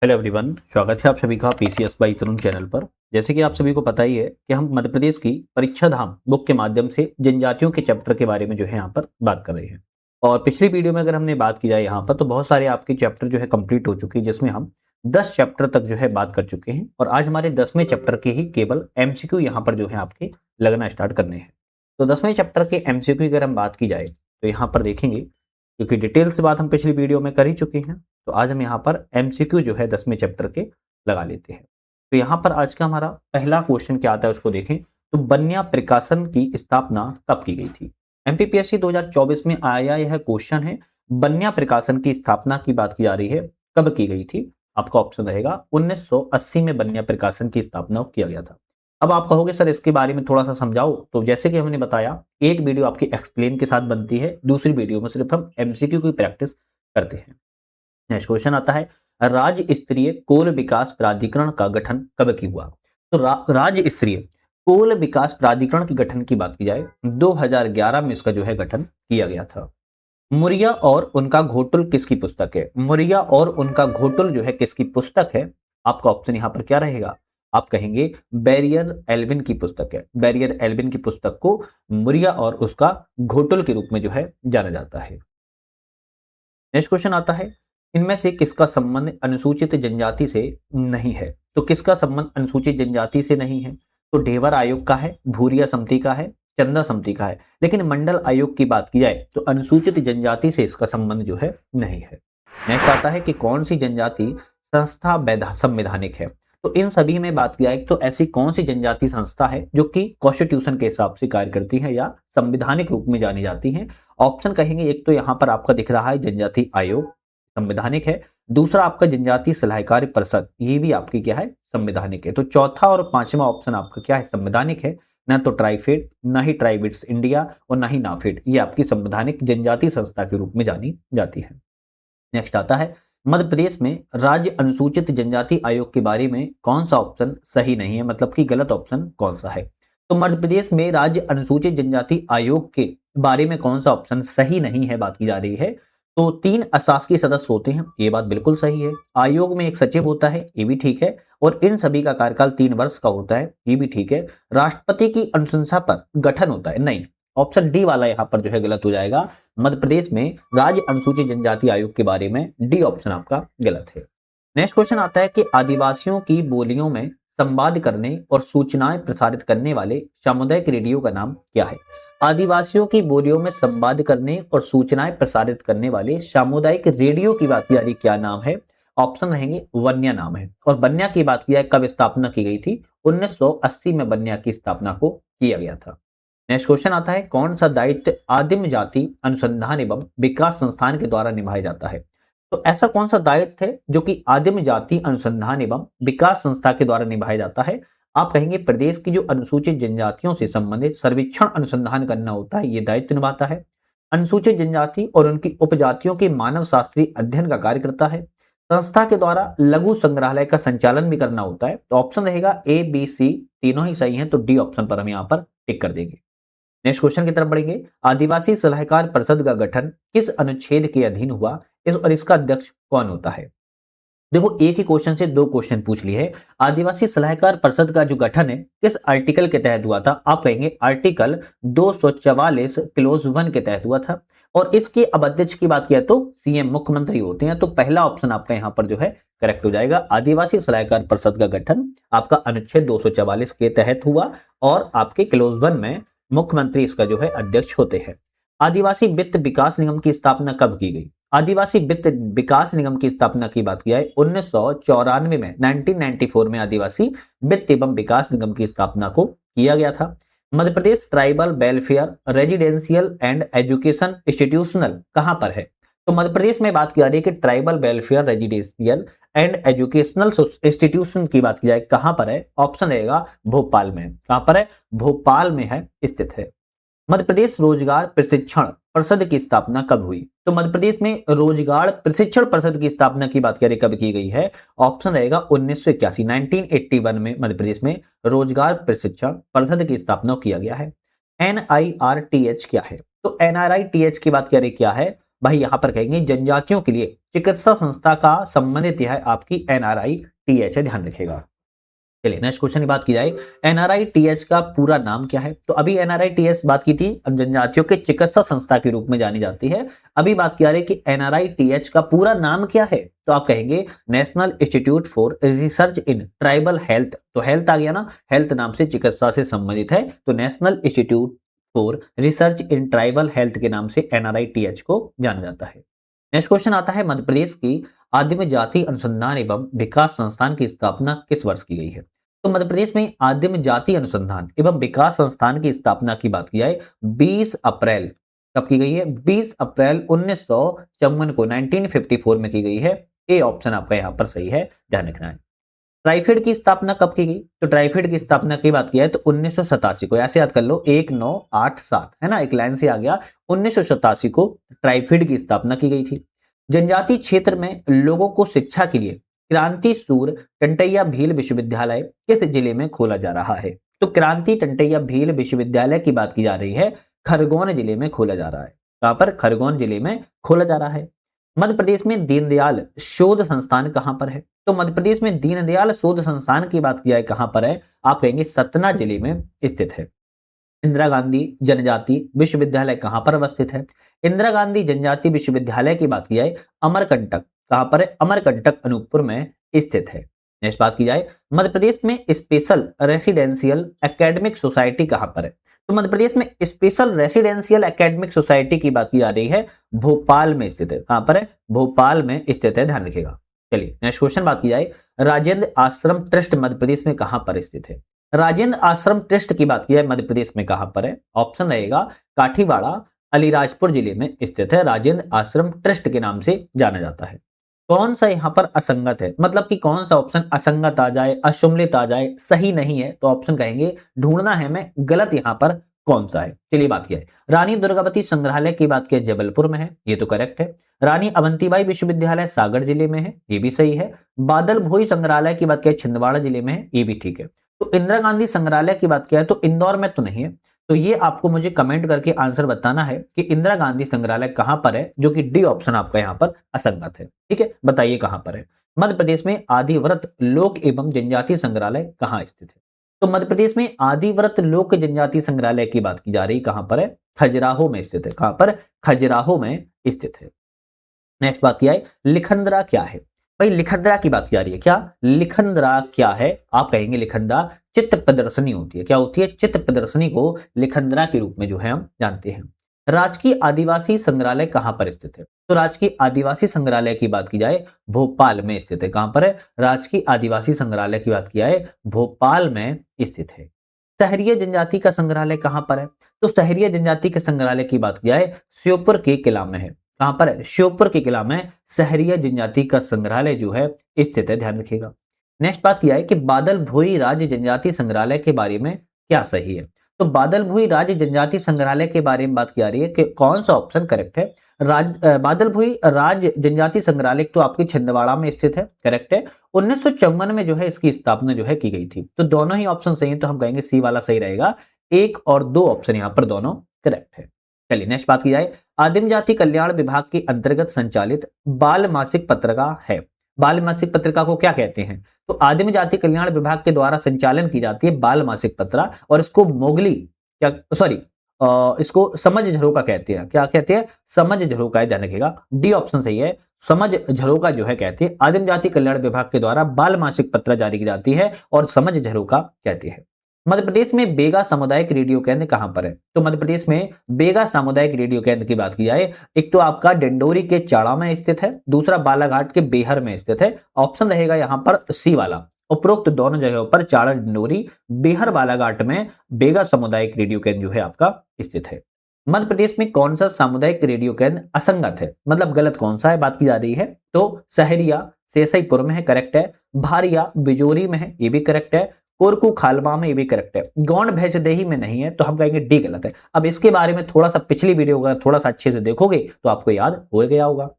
Hello everyone, स्वागत है आप सभी का पीसीएस बाई तरुण चैनल पर। जैसे कि आप सभी को पता ही है कि हम मध्य प्रदेश की परीक्षा धाम बुक के माध्यम से जनजातियों के चैप्टर के बारे में जो है यहाँ पर बात कर रहे हैं। और पिछली वीडियो में अगर हमने बात की जाए यहाँ पर तो बहुत सारे आपके चैप्टर जो है कंप्लीट हो चुके हैं, जिसमें हम 10 चैप्टर तक जो है बात कर चुके हैं। और आज हमारे 10वें चैप्टर के ही केवल एमसीक्यू यहाँ पर जो है आपके लगना स्टार्ट करने हैं। तो 10वें चैप्टर के एमसीक्यू की अगर हम बात की जाए तो यहाँ पर देखेंगे, क्योंकि डिटेल से बात हम पिछली वीडियो में कर ही चुके हैं, तो आज हम यहाँ पर एमसीक्यू जो है 10वें चैप्टर के लगा लेते हैं। तो यहाँ पर आज का हमारा पहला क्वेश्चन क्या आता है उसको देखें। तो बन्या प्रकाशन की स्थापना कब की गई थी? एमपीपीएससी 2024 में आया यह क्वेश्चन है। बन्या प्रकाशन की स्थापना की बात की जा रही है, कब की गई थी? आपका ऑप्शन रहेगा 1980 में बन्या प्रकाशन की स्थापना किया गया था। अब आप कहोगे सर इसके बारे में थोड़ा सा समझाओ, तो जैसे कि हमने बताया एक वीडियो आपकी एक्सप्लेन के साथ बनती है, दूसरी वीडियो में सिर्फ हम एमसीक्यू की प्रैक्टिस करते हैं। नेक्स्ट क्वेश्चन आता है, राज्य स्तरीय कोल विकास प्राधिकरण का गठन कब की हुआ? तो राज्य स्तरीय कोल विकास प्राधिकरण के गठन की बात की जाए 2011 में इसका जो है गठन किया गया था। मुरिया और उनका घोटुल किसकी पुस्तक है? मुरिया और उनका घोटुल जो है किसकी पुस्तक है? आपका ऑप्शन यहाँ पर क्या रहेगा? आप कहेंगे बैरियर एल्विन की पुस्तक है। बैरियर एल्विन की पुस्तक को मुरिया और उसका घोटुल के रूप में जो है जाना जाता है। नेक्स्ट क्वेश्चन आता है, इनमें से किसका संबंध अनुसूचित जनजाति से नहीं है? तो किसका संबंध अनुसूचित जनजाति से नहीं है? तो ढेबर आयोग का है, भूरिया समिति का है, चंदा समिति का है। लेकिन मंडल आयोग की बात की जाए तो अनुसूचित जनजाति से इसका संबंध जो है नहीं है। नेक्स्ट आता है कि कौन सी जनजाति संस्था संवैधानिक है? तो इन सभी में बात की जाए तो ऐसी कौन सी जनजाति संस्था है जो कि कॉन्स्टिट्यूशन के हिसाब से कार्य करती है या संवैधानिक रूप में जानी जाती है? ऑप्शन कहेंगे, एक तो यहाँ पर आपका दिख रहा है जनजाति आयोग, संवैधानिक है। दूसरा आपका जनजाति सलाहकार परिषद, ये भी आपकी क्या है? संवैधानिक है। तो चौथा और पांचवा ऑप्शन आपका क्या है? संवैधानिक है। ना तो ट्राइफेड, ना ही ट्राइबिट्स इंडिया और ना ही नाफेड, ये आपकी संवैधानिक जनजाति संस्था के रूप में जानी जाती है। नेक्स्ट आता है, मध्य प्रदेश में राज्य अनुसूचित जनजाति आयोग के बारे में कौन सा ऑप्शन सही नहीं है, मतलब कि गलत ऑप्शन कौन सा है? तो मध्य प्रदेश में राज्य अनुसूचित जनजाति आयोग के बारे में कौन सा ऑप्शन सही नहीं है बात की जा रही है। तो 3 अशासकीय सदस्य होते हैं, ये बात बिल्कुल सही है। आयोग में एक सचिव होता है, ये भी ठीक है। और इन सभी का कार्यकाल 3 वर्ष का होता है, ये भी ठीक है। राष्ट्रपति की अनुशंसा पर गठन होता है, नहीं। ऑप्शन डी वाला यहाँ पर जो है गलत हो जाएगा। मध्य प्रदेश में राज्य अनुसूचित जनजाति आयोग के बारे में डी ऑप्शन आपका गलत है। नेक्स्ट क्वेश्चन आता है कि आदिवासियों की बोलियों में संवाद करने और सूचनाएं प्रसारित करने वाले सामुदायिक रेडियो का नाम क्या है? आदिवासियों की बोलियों में संवाद करने और सूचनाएं प्रसारित करने वाले सामुदायिक रेडियो की बात की जा रही, क्या नाम है? ऑप्शन रहेंगे वन्या नाम है। और वन्या की बात की जाए कब स्थापना की गई थी? 1980 में वन्या की स्थापना को किया गया था। नेक्स्ट क्वेश्चन आता है, कौन सा दायित्व आदिम जाति अनुसंधान एवं विकास संस्थान के द्वारा निभाया जाता है? तो ऐसा कौन सा दायित्व है जो कि आदिम जाति अनुसंधान एवं विकास संस्था के द्वारा निभाया जाता है? आप कहेंगे प्रदेश की जो अनुसूचित जनजातियों से संबंधित सर्वेक्षण अनुसंधान करना होता है, ये दायित्व निभाता है। अनुसूचित जनजाति और उनकी उपजातियों के मानव शास्त्रीय अध्ययन का कार्य करता है। संस्था के द्वारा लघु संग्रहालय का संचालन भी करना होता है। तो ऑप्शन रहेगा ए बी सी, तीनों ही सही हैं, तो डी ऑप्शन पर हम यहाँ पर टिक कर देंगे। नेक्स्ट क्वेश्चन की तरफ बढ़ेंगे, आदिवासी सलाहकार परिषद का गठन किस अनुच्छेद के अधीन हुआ और इसका अध्यक्ष कौन होता है? देखो एक ही क्वेश्चन से 2 क्वेश्चन पूछ लिए है। आदिवासी सलाहकार परिषद का जो गठन है किस आर्टिकल के तहत हुआ था? आप कहेंगे आर्टिकल 244 क्लोज 1 के तहत हुआ था। और इसके अब अध्यक्ष की बात किया तो सीएम मुख्यमंत्री होते हैं। तो पहला ऑप्शन आपका यहाँ पर जो है करेक्ट हो जाएगा। आदिवासी सलाहकार परिषद का गठन आपका अनुच्छेद 244 के तहत हुआ और आपके क्लोज 1 में मुख्यमंत्री इसका जो है अध्यक्ष होते हैं। आदिवासी वित्त विकास निगम की स्थापना कब की गई? आदिवासी वित्त विकास निगम की स्थापना की बात की जाए 1994 में, 1994 में आदिवासी वित्त एवं विकास निगम की स्थापना को किया गया था। Madhya Pradesh tribal welfare residential and education institutional कहां पर है? तो मध्य प्रदेश में बात की जा रही है कि tribal welfare residential and educational institution की बात की जाए कहां पर है? ऑप्शन रहेगा भोपाल में। कहां पर है? भोपाल में है, स्थित है। मध्य प्रदेश रोजगार प्रशिक्षण परिषद की स्थापना कब हुई? तो मध्य प्रदेश में रोजगार प्रशिक्षण परिषद की स्थापना की बात करें कब की गई है? ऑप्शन रहेगा 1981, 1981 में मध्य प्रदेश में रोजगार प्रशिक्षण परिषद की स्थापना किया गया है। NIRTH क्या है? तो NRITH की बात करें क्या है भाई? यहां पर कहेंगे जनजातियों के लिए चिकित्सा संस्था का संबंधित यह आपकी NRITH है, ध्यान रखिएगा। चलिए नेक्स्ट क्वेश्चन की बात की जाए, NRITH का पूरा नाम क्या है? तो अभी NRITH बात की थी, जनजातियों के चिकित्सा संस्था के रूप में जानी जाती है। अभी बात की जा रही है कि NRITH का पूरा नाम क्या है? तो आप कहेंगे national institute for research in tribal health. तो हेल्थ आ गया ना, हेल्थ नाम से चिकित्सा से संबंधित है, तो national institute for research in tribal health के नाम से NRITH को जाना जाता है। नेक्स्ट क्वेश्चन आता है, मध्य प्रदेश की आदिम जाति अनुसंधान एवं विकास संस्थान की स्थापना किस वर्ष की गई है? तो मध्य प्रदेश में आदिम जाति अनुसंधान एवं विकास संस्थान की स्थापना की बात की जाए 20 अप्रैल कब की गई है? 20 अप्रैल 1954 को 1954 में की गई है। ए ऑप्शन आपका यहाँ पर सही है, ध्यान रखना है। ट्राइफेड की स्थापना कब की गई? तो ट्राइफेड की स्थापना की बात की है तो 1987 को, ऐसे याद कर लो 1987 है ना, एक लाइन से आ गया। 1987 को ट्राइफेड की स्थापना की गई थी। जनजातीय क्षेत्र में लोगों को शिक्षा के लिए क्रांति सूर टंटैया भील विश्वविद्यालय किस जिले में खोला जा रहा है? तो क्रांति टंटैया भील विश्वविद्यालय की बात की जा रही है, खरगोन जिले में खोला जा रहा है। कहां पर? खरगोन जिले में खोला जा रहा है। मध्य प्रदेश में दीनदयाल शोध संस्थान कहां पर है? तो मध्य प्रदेश में दीनदयाल शोध संस्थान की बात की जाए कहां पर है? आप कहेंगे सतना जिले में स्थित है। इंदिरा गांधी जनजाति विश्वविद्यालय कहां पर अवस्थित है? इंदिरा गांधी जनजाति विश्वविद्यालय की बात की जाए अमरकंटक, कहां पर है? अमरकंटक अनूपपुर में स्थित है। नेक्स्ट बात की जाए, मध्य प्रदेश में स्पेशल रेसिडेंशियल एकेडमिक सोसाइटी कहां पर है? तो मध्य प्रदेश में स्पेशल रेसिडेंशियल एकेडमिक सोसाइटी की बात की जा रही है, भोपाल में स्थित है। कहां पर है? भोपाल में स्थित है, ध्यान रखिएगा। चलिए नेक्स्ट क्वेश्चन बात की जाए, राजेंद्र आश्रम ट्रस्ट मध्य प्रदेश में कहां पर स्थित है? राजेंद्र आश्रम ट्रस्ट की बात की जाए मध्य प्रदेश में कहां पर है? ऑप्शन रहेगा काठीवाड़ा अलीराजपुर जिले में स्थित है। राजेंद्र आश्रम ट्रस्ट के नाम से जाना जाता है। कौन सा यहाँ पर असंगत है? मतलब कि कौन सा ऑप्शन असंगत आ जाए, असुम्मिलित आ जाए, सही नहीं है, तो ऑप्शन कहेंगे ढूंढना है हमें गलत यहाँ पर कौन सा है। चलिए बात किया है, रानी दुर्गावती संग्रहालय की बात किया जबलपुर में है, ये तो करेक्ट है। रानी अवंतीबाई विश्वविद्यालय सागर जिले में है, ये भी सही है। बादल भोई संग्रहालय की बात किया छिंदवाड़ा जिले में है, ये भी ठीक है। तो इंदिरा गांधी संग्रहालय की बात किया है तो इंदौर में तो नहीं है, तो ये आपको मुझे कमेंट करके आंसर बताना है कि इंदिरा गांधी संग्रहालय कहां पर है, जो कि डी ऑप्शन आपका यहां पर असंगत है। ठीक है, बताइए कहां पर है। मध्य प्रदेश में आदिव्रत लोक एवं जनजाति संग्रहालय कहां स्थित है? तो मध्य प्रदेश में आदिव्रत लोक जनजाति संग्रहालय की बात की जा रही कहां पर है? खजुराहो में स्थित है। कहां पर? खजुराहो में स्थित है। नेक्स्ट बात किया है, लिखंदरा क्या है? भाई लिखंदरा की बात की जा रही है, क्या लिखंदरा क्या है? आप कहेंगे लिखंदरा चित्र प्रदर्शनी होती है। क्या होती है? चित्र प्रदर्शनी को लिखंदरा के रूप में जो है हम जानते हैं। राजकीय आदिवासी संग्रहालय कहां पर स्थित है? तो राजकीय आदिवासी संग्रहालय की बात की जाए भोपाल में स्थित है। कहां पर है? राजकीय आदिवासी संग्रहालय की बात की जाए भोपाल में स्थित है। सहरिया जनजाति का संग्रहालय कहां पर है? तो सहरिया जनजाति के संग्रहालय की बात की जाए श्योपुर के किला में है। कहां पर है? श्योपुर के किला में सहरिया जनजाति का संग्रहालय जो है स्थित है, ध्यान रखिएगा। नेक्स्ट बात किया है कि बादल भोई राज्य जनजाति संग्रहालय के बारे में क्या सही है? तो बादल भोई राज्य जनजाति संग्रहालय के बारे में बात की जा रही है कि कौन सा ऑप्शन करेक्ट है? बादल भोई राज्य जनजाति संग्रहालय तो आपके छिंदवाड़ा में स्थित है, करेक्ट है। 1954 में जो है इसकी स्थापना जो है की गई थी, तो दोनों ही ऑप्शन सही है, तो हम कहेंगे सी वाला सही रहेगा। 1 और 2 ऑप्शन यहाँ पर दोनों करेक्ट है। चलिए नेक्स्ट बात की जाए, आदिम जाति कल्याण विभाग के अंतर्गत संचालित बाल मासिक पत्रिका है। बाल मासिक पत्रिका को क्या कहते हैं? तो आदिम जाति कल्याण विभाग के द्वारा संचालन की जाती है बाल मासिक पत्रा, और इसको मोगली क्या सॉरी इसको समझ झरोका कहते हैं। क्या कहते हैं? समझ झरोका है, ध्यान रखिएगा। डी ऑप्शन सही है, समझ झरोका जो है कहते हैं। आदिम जाति कल्याण विभाग के द्वारा बाल मासिक पत्रा जारी की जाती है और समझ झरोका कहते हैं। मध्य प्रदेश में बेगा सामुदायिक रेडियो केंद्र कहां पर है? तो मध्य प्रदेश में बेगा सामुदायिक रेडियो केंद्र की बात की जाए, एक तो आपका डिंडोरी के चाड़ा में स्थित है, दूसरा बालाघाट के बेहर में स्थित है। ऑप्शन रहेगा यहां पर सी वाला। उपरोक्त दोनों जगहों पर चाड़ा डिंडोरी बेहर बालाघाट में बेगा सामुदायिक रेडियो केंद्र जो है आपका स्थित है। मध्य प्रदेश में कौन सा सामुदायिक रेडियो केंद्र असंगत है, मतलब गलत कौन सा है बात की जा रही है? तो सहरिया सेसईपुर में है, करेक्ट है। भारिया बिजोरी में है, ये भी करेक्ट है। कोरकू खालवा में, ये भी करेक्ट है। गौंड भैंसदेही में नहीं है, तो हम कहेंगे डी गलत है। अब इसके बारे में थोड़ा सा पिछली वीडियो का थोड़ा सा अच्छे से देखोगे तो आपको याद हो गया होगा।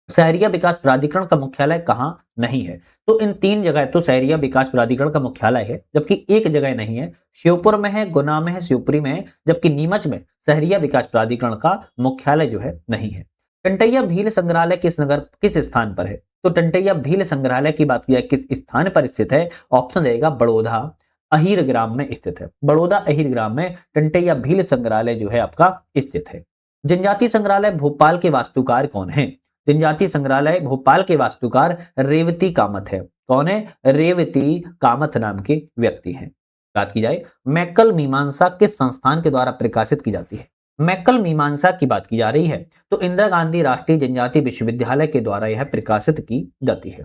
शहरिया विकास प्राधिकरण का मुख्यालय कहां नहीं है? तो इन 3 जगह तो शहरिया विकास प्राधिकरण का मुख्यालय है, जबकि एक जगह नहीं है। श्योपुर में है, गुना में है, शिवपुरी में है, जबकि नीमच में शहरिया विकास प्राधिकरण का मुख्यालय जो है नहीं है। टंटैया भील संग्रहालय किस स्थान पर है? तो टंटैया भील संग्रहालय की बात किया किस स्थान पर स्थित है? ऑप्शन रहेगा बड़ौदा अहिर ग्राम में स्थित है। बड़ौदा अहिर ग्राम में टंटैया भील संग्रहालय जो है आपका स्थित है। जनजातीय संग्रहालय भोपाल के वास्तुकार कौन है? जनजातीय संग्रहालय भोपाल के वास्तुकार रेवती कामत है। कौन है? रेवती कामत नाम के व्यक्ति हैं। बात की जाए मैकल मीमांसा किस संस्थान के द्वारा प्रकाशित की जाती है? मैकल मीमांसा की बात की जा रही है तो इंदिरा गांधी राष्ट्रीय जनजातीय विश्वविद्यालय के द्वारा यह प्रकाशित की जाती है।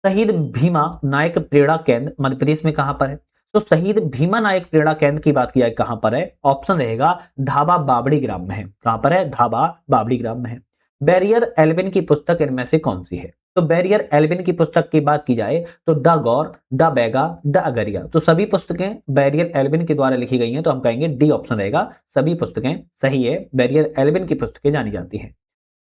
शहीद भीमा नायक प्रेरणा केंद्र मध्य प्रदेश में कहां पर है? तो शहीद भीमा नायक प्रेरणा केंद्र की बात की जाए कहां पर है? ऑप्शन रहेगा धाबा बाबड़ी ग्राम में है। कहां पर है? धाबा बाबड़ी ग्राम में है। बैरियर एल्विन की पुस्तक इनमें से कौन सी है? तो बैरियर एल्विन की पुस्तक की बात की जाए तो the Gaur, the Baiga, the Agaria, तो सभी पुस्तकें बैरियर एल्विन के द्वारा लिखी गई हैं, तो हम कहेंगे डी ऑप्शन रहेगा, सभी पुस्तकें सही है। बैरियर एल्विन की पुस्तकें जानी जाती हैं।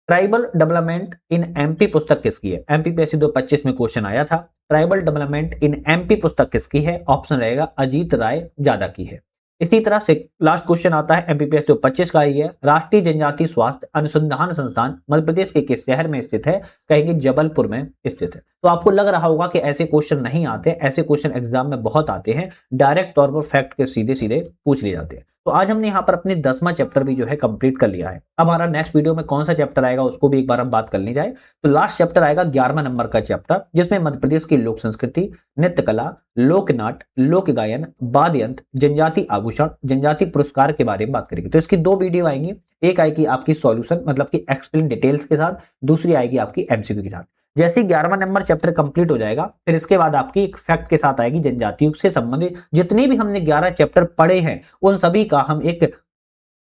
ट्राइबल डेवलपमेंट इन एमपी पुस्तक किसकी है? एमपीपीएससी 2025 में क्वेश्चन आया था। ट्राइबल डेवलपमेंट इन एमपी पुस्तक किसकी है? ऑप्शन रहेगा अजीत राय जादा की है। इसी तरह से लास्ट क्वेश्चन आता है एमपीपीएससी 2025 का ही है। राष्ट्रीय जनजातीय स्वास्थ्य अनुसंधान संस्थान मध्य प्रदेश के किस शहर में स्थित है? कहेंगे जबलपुर में स्थित है। तो आपको लग रहा होगा कि ऐसे क्वेश्चन नहीं आते, ऐसे क्वेश्चन एग्जाम में बहुत आते हैं, डायरेक्ट तौर पर फैक्ट के सीधे सीधे पूछ लिए जाते हैं। तो आज हमने यहाँ पर अपने 10वां चैप्टर भी जो है कंप्लीट कर लिया है। अब हमारा नेक्स्ट वीडियो में कौन सा चैप्टर आएगा उसको भी एक बार हम बात कर ली जाए। तो लास्ट चैप्टर आएगा 11वां नंबर का चैप्टर, जिसमें मध्य प्रदेश की लोक संस्कृति, नृत्य कला, लोक नाट्य, लोक गायन, वाद्य यंत्र, जनजाति आभूषण, जनजाति पुरस्कार के बारे में बात करेंगे। तो इसकी 2 वीडियो आएंगी, एक आएगी आपकी सॉल्यूशन मतलब कि एक्सप्लेन डिटेल्स के साथ, दूसरी आएगी आपकी एमसीक्यू के साथ। जैसे ही 11वां नंबर चैप्टर कंप्लीट हो जाएगा, फिर इसके बाद आपकी एक फैक्ट के साथ आएगी जनजातियों से संबंधित जितने भी हमने 11 चैप्टर पढ़े हैं उन सभी का हम एक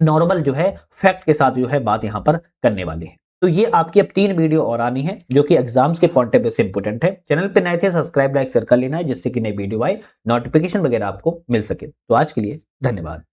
नॉर्मल जो है फैक्ट के साथ जो है बात यहां पर करने वाले हैं। तो ये आपकी अब 3 वीडियो और आनी है जो कि एग्जाम्स के पॉइंट ऑफ व्यू से इंपोर्टेंट है। चैनल पे नए थे सब्सक्राइब लाइक शेयर कर लेना है जिससे कि नई वीडियो आए नोटिफिकेशन वगैरह आपको मिल सके। तो आज के लिए धन्यवाद।